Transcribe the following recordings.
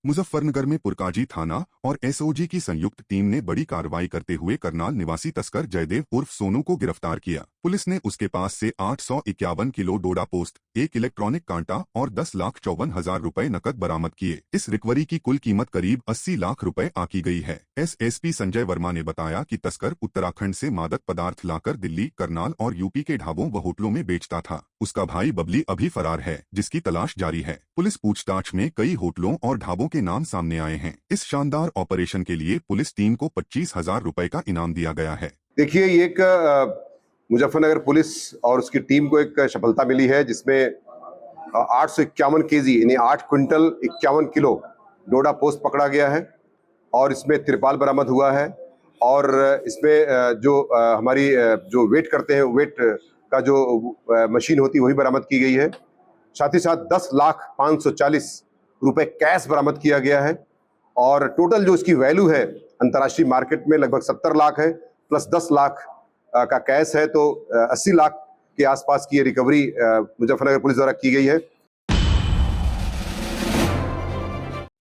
मुजफ्फरनगर में पुरकाजी थाना और एसओजी की संयुक्त टीम ने बड़ी कार्रवाई करते हुए करनाल निवासी तस्कर जयदेव उर्फ सोनू को गिरफ्तार किया। पुलिस ने उसके पास से 851 किलो डोडा पोस्ट, एक इलेक्ट्रॉनिक कांटा और 10,54,000 रुपए नकद बरामद किए। इस रिकवरी की कुल कीमत करीब 80 लाख रुपए आकी गई है। एसएसपी संजय वर्मा ने बताया कि तस्कर उत्तराखंड से मादक पदार्थ लाकर दिल्ली, करनाल और यूपी के ढाबों व होटलों में बेचता था। उसका भाई बबली अभी फरार है, जिसकी तलाश जारी है। पुलिस पूछताछ में कई होटलों और ढाबों के नाम सामने आए हैं। इस शानदार ऑपरेशन के लिए पुलिस टीम को 25,000 रुपए का इनाम दिया गया है। देखिए, ये एक मुजफ्फरनगर पुलिस और उसकी टीम को एक सफलता मिली है, जिसमें 851 केजी यानी 8 क्विंटल 51 किलो डोडा पोस्ट पकड़ा गया है और इसमें तिरपाल बरामद हुआ है। और इसमें जो हमारी जो वेट करते हैं, वेट का जो मशीन होती है वही बरामद की गई है। साथ ही साथ 10,05,40 रुपए कैश बरामद किया गया है और टोटल जो इसकी वैल्यू है अंतर्राष्ट्रीय मार्केट में लगभग 70 लाख है, प्लस 10 लाख का कैश है, तो 80 लाख के आसपास की ये रिकवरी मुजफ्फरनगर पुलिस द्वारा की गई है।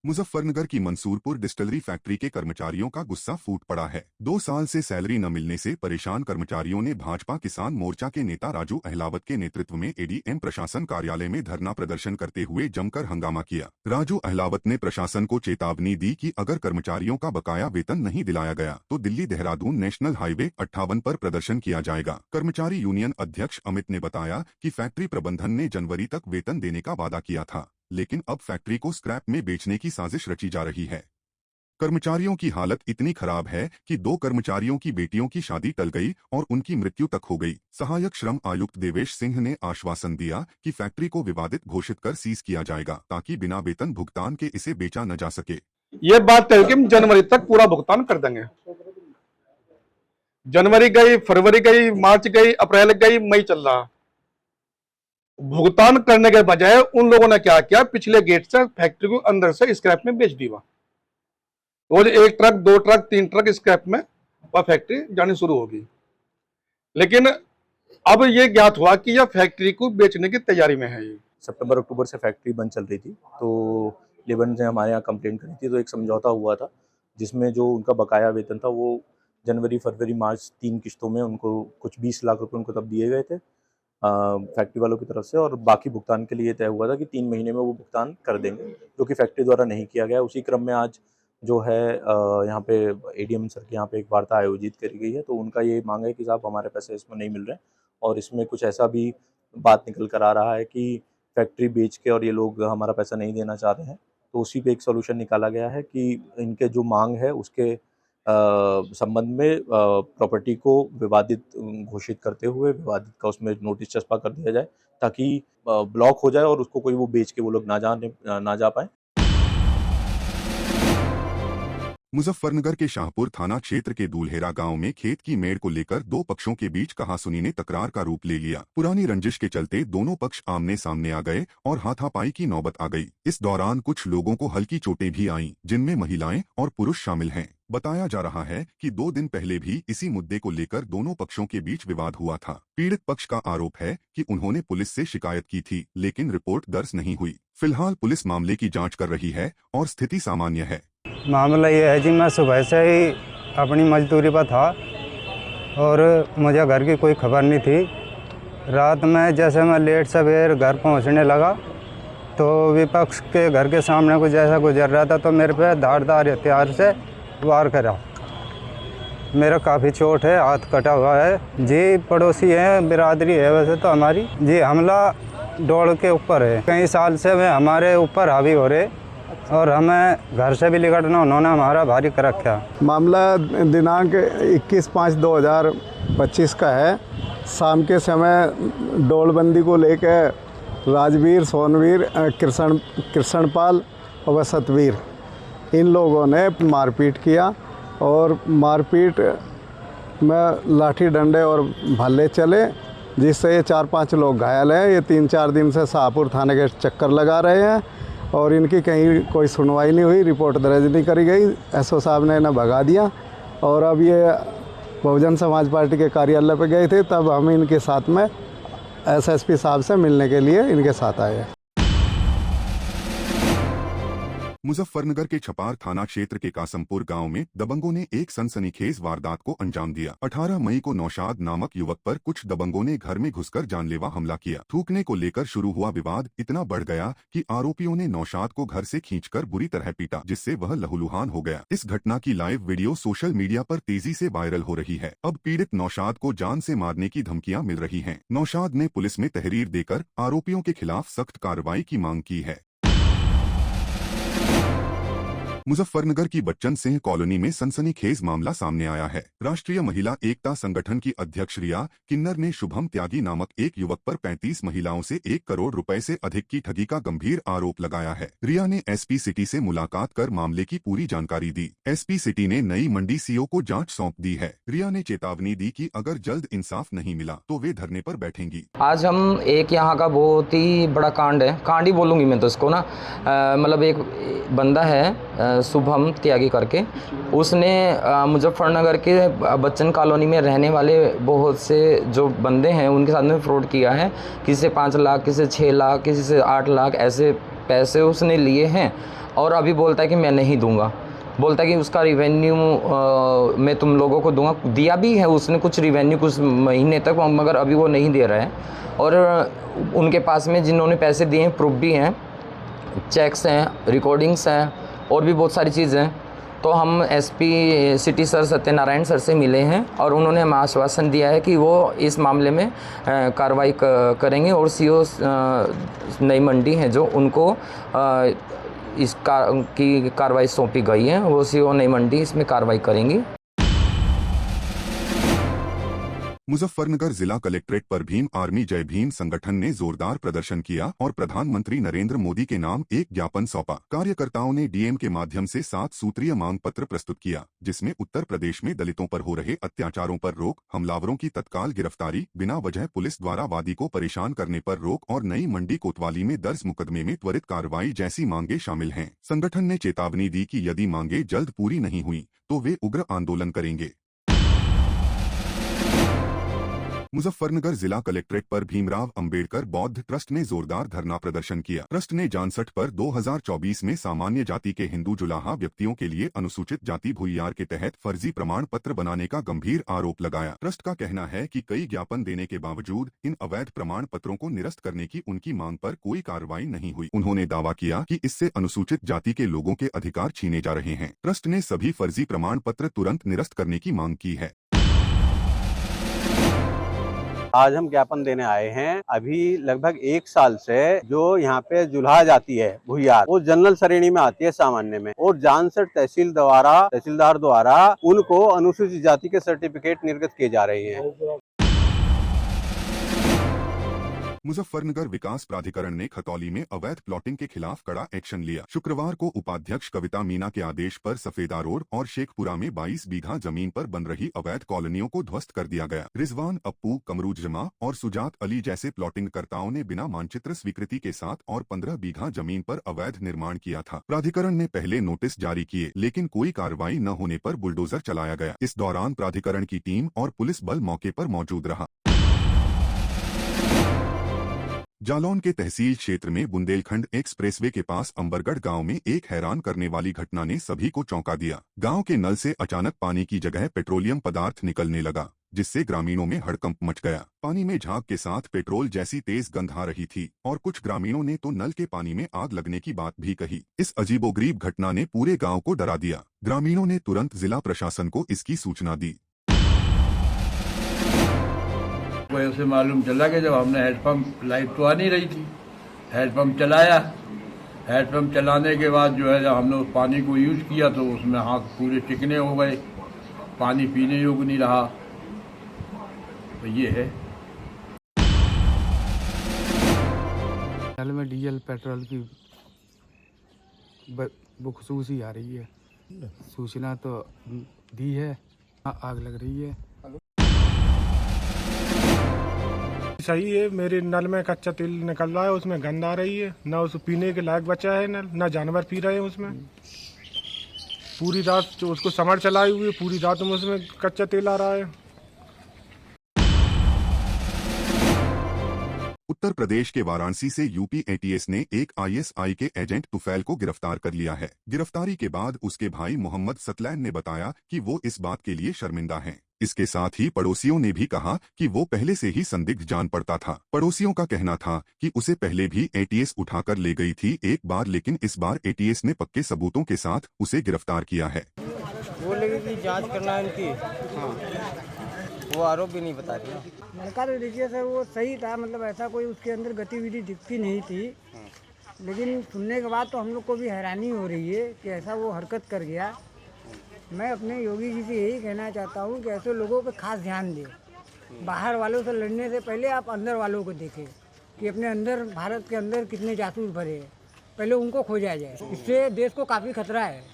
मुजफ्फरनगर की मंसूरपुर डिस्टिलरी फैक्ट्री के कर्मचारियों का गुस्सा फूट पड़ा है। 2 साल से सैलरी न मिलने से परेशान कर्मचारियों ने भाजपा किसान मोर्चा के नेता राजू अहलावत के नेतृत्व में एडीएम प्रशासन कार्यालय में धरना प्रदर्शन करते हुए जमकर हंगामा किया। राजू अहलावत ने प्रशासन को चेतावनी दी कि अगर कर्मचारियों का बकाया वेतन नहीं दिलाया गया तो दिल्ली देहरादून नेशनल हाईवे 58 पर प्रदर्शन किया जाएगा। कर्मचारी यूनियन अध्यक्ष अमित ने बताया कि फैक्ट्री प्रबंधन ने जनवरी तक वेतन देने का वादा किया था, लेकिन अब फैक्ट्री को स्क्रैप में बेचने की साजिश रची जा रही है। कर्मचारियों की हालत इतनी खराब है कि 2 कर्मचारियों की बेटियों की शादी टल गई और उनकी मृत्यु तक हो गई। सहायक श्रम आयुक्त देवेश सिंह ने आश्वासन दिया कि फैक्ट्री को विवादित घोषित कर सीज किया जाएगा, ताकि बिना वेतन भुगतान के इसे बेचा न जा सके। ये बात तय कि हम जनवरी तक पूरा भुगतान कर देंगे। जनवरी गई, फरवरी गई, मार्च गई, अप्रैल गई, मई चल रहा। भुगतान करने के बजाय उन लोगों ने क्या किया, पिछले गेट से फैक्ट्री को अंदर से स्क्रैप में बेच दिया। रोज 1 ट्रक, 2 ट्रक, 3 ट्रक स्क्रैप में वह फैक्ट्री जानी शुरू होगी। लेकिन अब ये ज्ञात हुआ कि यह फैक्ट्री को बेचने की तैयारी में है। ये सितंबर अक्टूबर से फैक्ट्री बंद चल रही थी, तो लेबर ने हमारे यहाँ कंप्लेन करी थी, तो एक समझौता हुआ था जिसमें जो उनका बकाया वेतन था वो जनवरी, फरवरी, मार्च 3 किस्तों में उनको कुछ 20 लाख रुपए उनको तब दिए गए थे फैक्ट्री वालों की तरफ से, और बाकी भुगतान के लिए तय हुआ था कि 3 महीने में वो भुगतान कर देंगे, जो कि फैक्ट्री द्वारा नहीं किया गया। उसी क्रम में आज जो है यहाँ पे एडीएम सर के यहाँ पे एक वार्ता आयोजित करी गई है, तो उनका ये मांग है कि साहब हमारे पैसे इसमें नहीं मिल रहे हैं, और इसमें कुछ ऐसा भी बात निकल कर आ रहा है कि फैक्ट्री बेच के और ये लोग हमारा पैसा नहीं देना चाह रहे हैं। तो उसी पे एक सोल्यूशन निकाला गया है कि इनके जो मांग है उसके संबंध में प्रॉपर्टी को विवादित घोषित करते हुए विवादित का उसमें नोटिस चस्पा कर दिया जाए, ताकि ब्लॉक हो जाए और उसको कोई वो बेच के वो लोग ना जा पाए। मुजफ्फरनगर के शाहपुर थाना क्षेत्र के दूल्हेरा गांव में खेत की मेड़ को लेकर 2 पक्षों के बीच कहासुनी ने तकरार का रूप ले लिया। पुरानी रंजिश के चलते दोनों पक्ष आमने सामने आ गए और हाथापाई की नौबत आ गई। इस दौरान कुछ लोगों को हल्की चोटें भी आईं, जिनमें महिलाएं और पुरुष शामिल हैं। बताया जा रहा है कि 2 दिन पहले भी इसी मुद्दे को लेकर दोनों पक्षों के बीच विवाद हुआ था। पीड़ित पक्ष का आरोप है कि उन्होंने पुलिस से शिकायत की थी, लेकिन रिपोर्ट दर्ज नहीं हुई। फिलहाल पुलिस मामले की जांच कर रही है और स्थिति सामान्य है। मामला ये है जी, मैं सुबह से ही अपनी मजदूरी पर था और मुझे घर की कोई खबर नहीं थी। रात में जैसे मैं लेट सवेर घर पहुंचने लगा तो विपक्ष के घर के सामने को जैसा गुजर रहा था तो मेरे पे धारदार हथियार से वार करा। मेरा काफ़ी चोट है, हाथ कटा हुआ है जी। पड़ोसी है, बिरादरी है वैसे तो हमारी जी। हमला डोड़ के ऊपर है, कई साल से वे हमारे ऊपर हावी हो रहे और हमें घर से भी निकलना उन्होंने हमारा भारी कर रखा। मामला दिनांक 21/5/2025 का है। शाम के समय डोलबंदी को लेकर राजवीर, सोनवीर, कृष्णपाल और सतवीर इन लोगों ने मारपीट किया और मारपीट में लाठी डंडे और भाले चले, जिससे ये 4-5 लोग घायल हैं। ये 3-4 दिन से शाहपुर थाने के चक्कर लगा रहे हैं और इनकी कहीं कोई सुनवाई नहीं हुई, रिपोर्ट दर्ज नहीं करी गई। एसओ साहब ने इन्हें भगा दिया और अब ये बहुजन समाज पार्टी के कार्यालय पे गए थे, तब हम इनके साथ में एसएसपी साहब से मिलने के लिए इनके साथ आए। मुजफ्फरनगर के छपार थाना क्षेत्र के कासमपुर गांव में दबंगों ने एक सनसनीखेज वारदात को अंजाम दिया। 18 मई को नौशाद नामक युवक पर कुछ दबंगों ने घर में घुसकर जानलेवा हमला किया। थूकने को लेकर शुरू हुआ विवाद इतना बढ़ गया कि आरोपियों ने नौशाद को घर से खींचकर बुरी तरह पीटा, जिससे वह लहूलुहान हो गया। इस घटना की लाइव वीडियो सोशल मीडिया पर तेजी से वायरल हो रही है। अब पीड़ित नौशाद को जान से मारने की धमकियां मिल रही हैं। नौशाद ने पुलिस में तहरीर देकर आरोपियों के खिलाफ सख्त कार्रवाई की मांग की है। मुजफ्फरनगर की बच्चन सिंह कॉलोनी में सनसनीखेज मामला सामने आया है। राष्ट्रीय महिला एकता संगठन की अध्यक्ष रिया किन्नर ने शुभम त्यागी नामक एक युवक पर 35 महिलाओं से 1 करोड़ रुपए से अधिक की ठगी का गंभीर आरोप लगाया है। रिया ने एसपी सिटी से मुलाकात कर मामले की पूरी जानकारी दी। एसपी सिटी ने नई मंडी सीओ को जांच सौंप दी है। रिया ने चेतावनी दी कि अगर जल्द इंसाफ नहीं मिला तो वे धरने पर बैठेंगी। आज हम एक यहाँ का बहुत ही बड़ा कांड है, कांड ही बोलूँगी मैं तो इसको ना, मतलब एक बंदा है शुभम त्यागी करके, उसने मुजफ्फरनगर के बच्चन कॉलोनी में रहने वाले बहुत से जो बंदे हैं उनके साथ में फ्रॉड किया है। किसी से 5 लाख, किसी से 6 लाख, किसी से 8 लाख ऐसे पैसे उसने लिए हैं और अभी बोलता है कि मैं नहीं दूंगा। बोलता है कि उसका रिवेन्यू मैं तुम लोगों को दूंगा। दिया भी है उसने कुछ रिवेन्यू कुछ महीने तक, मगर अभी वो नहीं दे रहा है। और उनके पास में जिन्होंने पैसे दिए हैं प्रूफ भी हैं, चेक्स हैं, रिकॉर्डिंग्स हैं और भी बहुत सारी चीज़ें हैं। तो हम SP city sir Satyanarayan sir से मिले हैं और उन्होंने हमें आश्वासन दिया है कि वो इस मामले में कार्रवाई करेंगे और सीओ नई मंडी है जो उनको की कार्रवाई सौंपी गई है, वो सीओ नई मंडी इसमें कार्रवाई करेंगी। मुजफ्फरनगर जिला कलेक्ट्रेट पर भीम आर्मी जय भीम संगठन ने जोरदार प्रदर्शन किया और प्रधानमंत्री नरेंद्र मोदी के नाम एक ज्ञापन सौंपा। कार्यकर्ताओं ने डीएम के माध्यम से 7 सूत्रीय मांग पत्र प्रस्तुत किया, जिसमें उत्तर प्रदेश में दलितों पर हो रहे अत्याचारों पर रोक, हमलावरों की तत्काल गिरफ्तारी, बिना वजह पुलिस द्वारा वादी को परेशान करने पर रोक और नई मंडी कोतवाली में दर्ज मुकदमे में त्वरित कार्रवाई जैसी मांगे शामिल हैं। संगठन ने चेतावनी दी कि यदि मांगे जल्द पूरी नहीं हुई तो वे उग्र आंदोलन करेंगे। मुजफ्फरनगर जिला कलेक्ट्रेट पर भीमराव अंबेडकर बौद्ध ट्रस्ट ने जोरदार धरना प्रदर्शन किया। ट्रस्ट ने जानसठ पर 2024 में सामान्य जाति के हिंदू जुलाहा व्यक्तियों के लिए अनुसूचित जाति भूमियार के तहत फर्जी प्रमाण पत्र बनाने का गंभीर आरोप लगाया। ट्रस्ट का कहना है कि कई ज्ञापन देने के बावजूद इन अवैध प्रमाण पत्रों को निरस्त करने की उनकी मांग पर कोई कार्रवाई नहीं हुई। उन्होंने दावा किया कि इससे अनुसूचित जाति के लोगों के अधिकार छीने जा रहे हैं। ट्रस्ट ने सभी फर्जी प्रमाण पत्र तुरंत निरस्त करने की मांग की है। आज हम ज्ञापन देने आए हैं। अभी लगभग 1 साल से जो यहाँ पे जुल्हा जाती है भूमियार, वो जनरल श्रेणी में आती है सामान्य में, और जानसठ तहसीलदार द्वारा उनको अनुसूचित जाति के सर्टिफिकेट निर्गत किए जा रहे हैं। मुजफ्फरनगर विकास प्राधिकरण ने खतौली में अवैध प्लॉटिंग के खिलाफ कड़ा एक्शन लिया। शुक्रवार को उपाध्यक्ष कविता मीना के आदेश पर सफेदा रोड और शेखपुरा में 22 बीघा जमीन पर बन रही अवैध कॉलोनियों को ध्वस्त कर दिया गया। रिजवान, अप्पू, कमरूज जमा और सुजात अली जैसे प्लॉटिंग कर्ताओं ने बिना मानचित्र स्वीकृति के साथ और 15 बीघा जमीन पर अवैध निर्माण किया था। प्राधिकरण ने पहले नोटिस जारी किए, लेकिन कोई कार्रवाई न होने पर बुलडोजर चलाया गया। इस दौरान प्राधिकरण की टीम और पुलिस बल मौके पर मौजूद रहा। जालौन के तहसील क्षेत्र में बुंदेलखंड एक्सप्रेसवे के पास अंबरगढ़ गांव में एक हैरान करने वाली घटना ने सभी को चौंका दिया। गांव के नल से अचानक पानी की जगह पेट्रोलियम पदार्थ निकलने लगा, जिससे ग्रामीणों में हड़कंप मच गया। पानी में झाग के साथ पेट्रोल जैसी तेज गंध आ रही थी और कुछ ग्रामीणों ने तो नल के पानी में आग लगने की बात भी कही। इस अजीबोगरीब घटना ने पूरे गाँव को डरा दिया। ग्रामीणों ने तुरंत जिला प्रशासन को इसकी सूचना दी। वैसे मालूम चला कि जब हमने हैंडपम्प, लाइट तो आ नहीं रही थी, हैंडपम्प चलाया। हैंडपम्प चलाने के बाद जो है जब हमने उस पानी को यूज किया तो उसमें हाथ पूरे चिकने हो गए, पानी पीने योग्य नहीं रहा। तो ये है। नल में डीजल पेट्रोल की बखसूसी आ रही है। सूचना तो दी है, आग लग रही है। सही है, मेरे नल में कच्चा तेल निकल रहा है, उसमें गंध आ रही है, ना उस पीने के लायक बचा है नल, ना जानवर पी रहे हैं उसमें। पूरी रात जो उसको समर चलाई हुई है, पूरी रात में उसमें कच्चा तेल आ रहा है। उत्तर प्रदेश के वाराणसी से यूपी एटीएस ने एक आईएसआई के एजेंट तुफैल को गिरफ्तार कर लिया है। गिरफ्तारी के बाद उसके भाई मोहम्मद सतलैन ने बताया कि वो इस बात के लिए शर्मिंदा हैं। इसके साथ ही पड़ोसियों ने भी कहा कि वो पहले से ही संदिग्ध जान पड़ता था। पड़ोसियों का कहना था कि उसे पहले भी एटीएस उठाकर ले गई थी एक बार, लेकिन इस बार एटीएस ने पक्के सबूतों के साथ उसे गिरफ्तार किया है। बोलेगी कि जांच करना है इनकी, हाँ वो आरोप भी नहीं बता रही। लड़का तो देखिए सर वो सही था, मतलब ऐसा कोई उसके अंदर गतिविधि दिखती नहीं थी, लेकिन सुनने के बाद तो हम लोग को भी हैरानी हो रही है कि ऐसा वो हरकत कर गया। मैं अपने योगी जी से यही कहना चाहता हूँ कि ऐसे लोगों पर खास ध्यान दें। बाहर वालों से लड़ने से पहले आप अंदर वालों को देखें कि अपने अंदर भारत के अंदर कितने जासूस भरे हैं, पहले उनको खोजा जाए। इससे देश को काफ़ी खतरा है।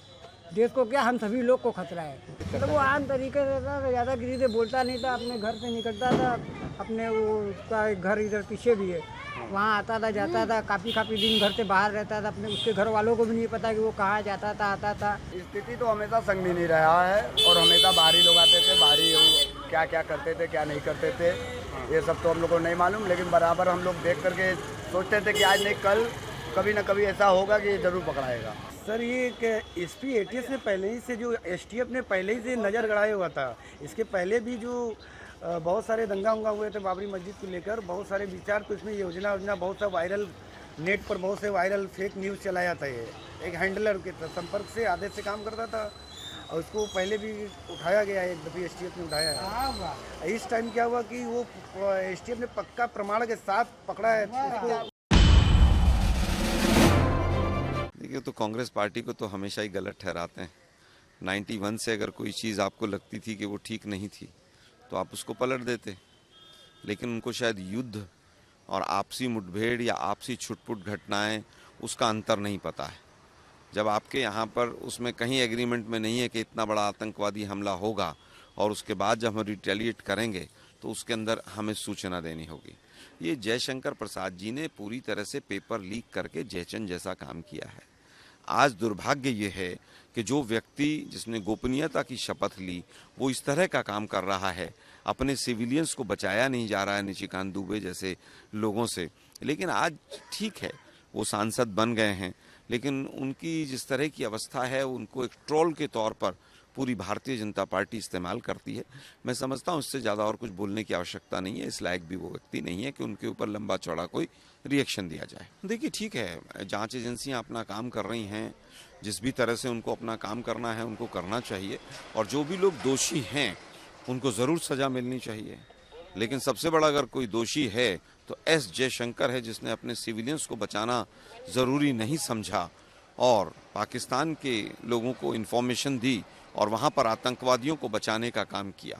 देश को क्या, हम सभी लोग को खतरा है। मतलब वो आम तरीके से था, ज़्यादा किसी से बोलता नहीं था, अपने घर से निकलता था, अपने वो उसका एक घर इधर पीछे भी है, वहाँ आता था जाता था, काफ़ी दिन घर से बाहर रहता था। अपने उसके घर वालों को भी नहीं पता कि वो कहाँ जाता था आता था। स्थिति तो हमेशा संगीन रहा है और हमेशा बाहरी लोग आते थे, बाहरी क्या क्या करते थे क्या नहीं करते थे ये सब तो हम लोग को नहीं मालूम, लेकिन बराबर हम लोग देख करके सोचते थे कि आज नहीं कल कभी ना कभी ऐसा होगा कि ज़रूर पकड़ाएगा। सर ये एसपी एटीएस ने पहले ही से जो एसटीएफ ने पहले ही से नज़र गड़ाया हुआ था। इसके पहले भी जो बहुत सारे दंगा उंगा हुए थे बाबरी मस्जिद को लेकर, बहुत सारे विचार, तो इसमें योजना बहुत सा वायरल नेट पर बहुत से वायरल फेक न्यूज़ चलाया था। ये एक हैंडलर के संपर्क से आदेश से काम करता था और उसको पहले भी उठाया गया है, एक दफ़ी एसटीएफ ने उठाया है। इस टाइम क्या हुआ कि वो एसटीएफ ने पक्का प्रमाण के साथ पकड़ा है उसको। देखिए, तो कांग्रेस पार्टी को तो हमेशा ही गलत ठहराते हैं। 91 से अगर कोई चीज़ आपको लगती थी कि वो ठीक नहीं थी तो आप उसको पलट देते, लेकिन उनको शायद युद्ध और आपसी मुठभेड़ या आपसी छुटपुट घटनाएं उसका अंतर नहीं पता है। जब आपके यहाँ पर उसमें कहीं एग्रीमेंट में नहीं है कि इतना बड़ा आतंकवादी हमला होगा और उसके बाद जब हम रिटेलिएट करेंगे तो उसके अंदर हमें सूचना देनी होगी। ये जयशंकर प्रसाद जी ने पूरी तरह से पेपर लीक करके जयचंद जैसा काम किया है। आज दुर्भाग्य ये है कि जो व्यक्ति जिसने गोपनीयता की शपथ ली वो इस तरह का काम कर रहा है। अपने सिविलियंस को बचाया नहीं जा रहा है निशिकांत दुबे जैसे लोगों से। लेकिन आज ठीक है, वो सांसद बन गए हैं, लेकिन उनकी जिस तरह की अवस्था है उनको एक ट्रोल के तौर पर पूरी भारतीय जनता पार्टी इस्तेमाल करती है। मैं समझता हूँ इससे ज़्यादा और कुछ बोलने की आवश्यकता नहीं है। इस लायक भी वो व्यक्ति नहीं है कि उनके ऊपर लंबा चौड़ा कोई रिएक्शन दिया जाए। देखिए, ठीक है, जांच एजेंसियां अपना काम कर रही हैं, जिस भी तरह से उनको अपना काम करना है उनको करना चाहिए, और जो भी लोग दोषी हैं उनको ज़रूर सज़ा मिलनी चाहिए। लेकिन सबसे बड़ा अगर कोई दोषी है तो एस जयशंकर है, जिसने अपने सिविलियंस को बचाना ज़रूरी नहीं समझा और पाकिस्तान के लोगों को इन्फॉर्मेशन दी और वहाँ पर आतंकवादियों को बचाने का काम किया।